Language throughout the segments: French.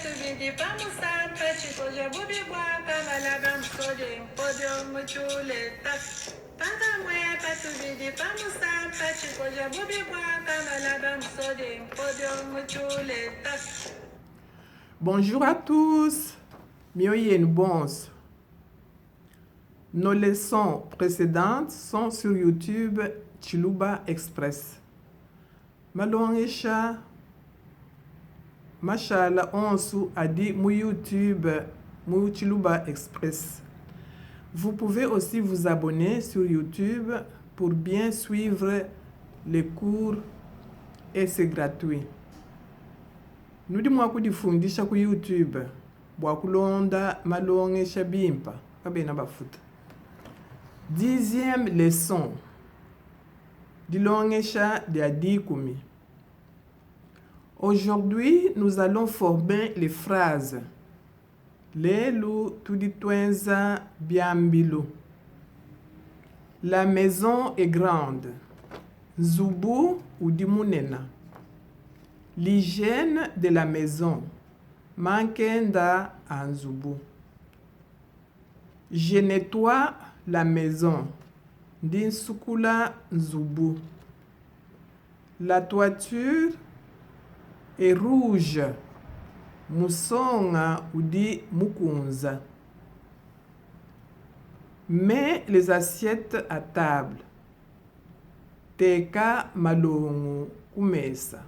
tubidi pamusapa chikoja bubi bwaka malabam soje podio muchuleta Paka mwepa tubidi pamusapa chikoja bubi bwaka malabam soje podio muchuleta. Bonjour à tous, Mioyen Bons. Nos leçons précédentes sont sur YouTube Chiluba Express. Malongisha Mashala Onsu a dit mu YouTube mu Chiluba Express. Vous pouvez aussi vous abonner sur YouTube pour bien suivre les cours et c'est gratuit. Nudi mwakudifundisha ku YouTube bwakulonda malongesha bimpa kabena bafuta. 10e leçon dilongesha de adikumi. Aujourd'hui, nous allons former les phrases Lelu tuditwenza biambilu. La maison est grande. Zubu ou dimunena. L'hygiène de la maison. Mankenda anzubu. Je nettoie la maison. Dinsukula nzubu. La toiture est rouge. Musonga ou di mukunza. Mets les assiettes à table. Teka malongu kumesa.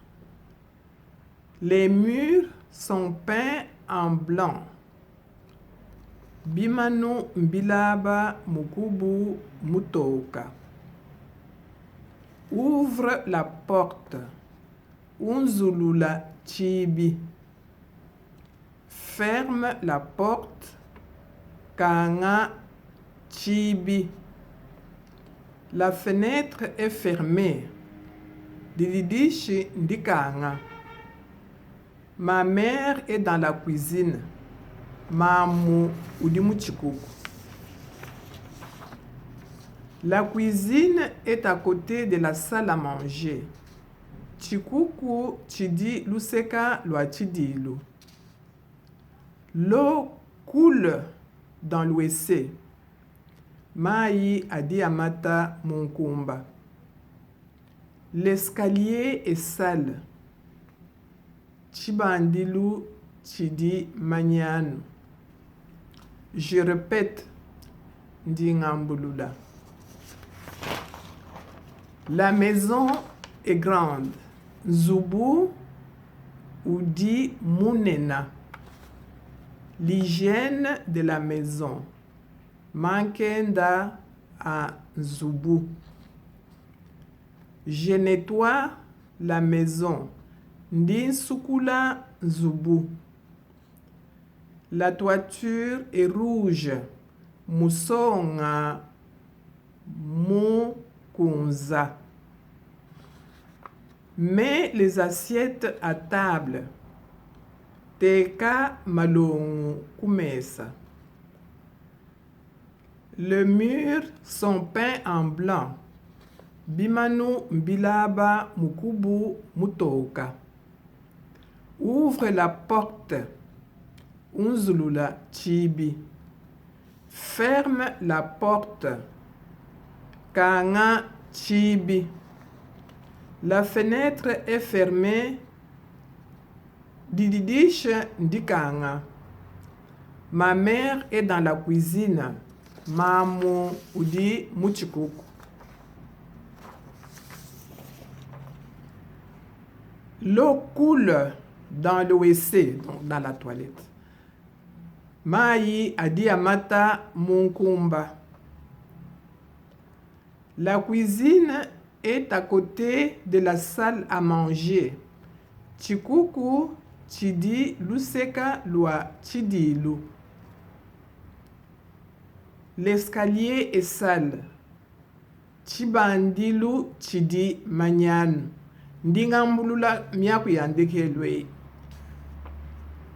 Les murs sont peints en blanc. Bimanu mbilaba mukubu mutoka. Ouvre la porte. Unzulula chibi. Ferme la porte. Kanga chibi. La fenêtre est fermée. Dididishi ndikanga. Ma mère est dans la cuisine. Mamu udimu chikuku. La cuisine est à côté de la salle à manger. Chikuku chidi luseka lwa chidilu. L'eau coule dans le WC. Mai adi amata munkumba. L'escalier est sale. Chibandilu chidi manyanu. Je répète, ndingambulula. La maison est grande. Zubu ou di munena. L'hygiène de la maison. Mankenda a zubu. Je nettoie la maison. Ndinsukula zubu. La toiture est rouge. Musonga mukunza. Mets les assiettes à table. Teka malongu kumesa. Les murs sont peints en blanc. Bimanu mbilaba mukubu mutoka. Ouvre la porte. Unzulula chibi. Ferme la porte. Kanga chibi. La fenêtre est fermée. Dididish ndikanga. Ma mère est dans la cuisine. Mamu udi muchikuku. L'eau coule dans le WC, donc dans la toilette. Mai adi amata munkumba. La cuisine est à côté de la salle à manger. Chikuku chidi luseka lwa chidilu. L'escalier est sale. Chibandilu chidi manyanu. Ndingambulula miaku yandekelwe.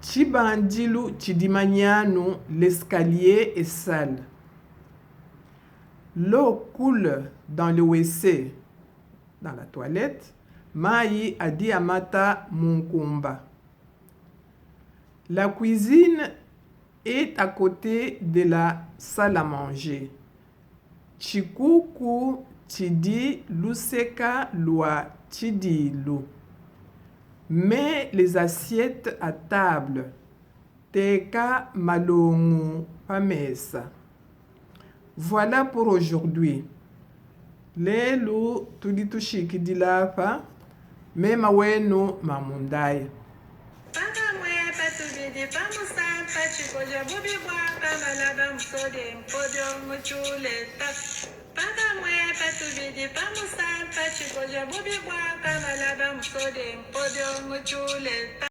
Chibandilu chidi manyanu. L'escalier est sale. L'eau coule dans le WC, dans la toilette. Mai adi amata munkumba. La cuisine est à côté de la salle à manger. Chikuku chidi luseka lua chidilu. Mets les assiettes à table. Teka malongu pamesa. Voilà pour aujourd'hui. Lelo tuditushiki dilapa. Mema wenu mamundai. Paka mwe patubidi pamusapa chikoja bubi bwaka malaba msode mpodio mchuleta. Paka mwe patubidi pamusapa chikoja bubi bwaka malaba msode mpodio mchuleta.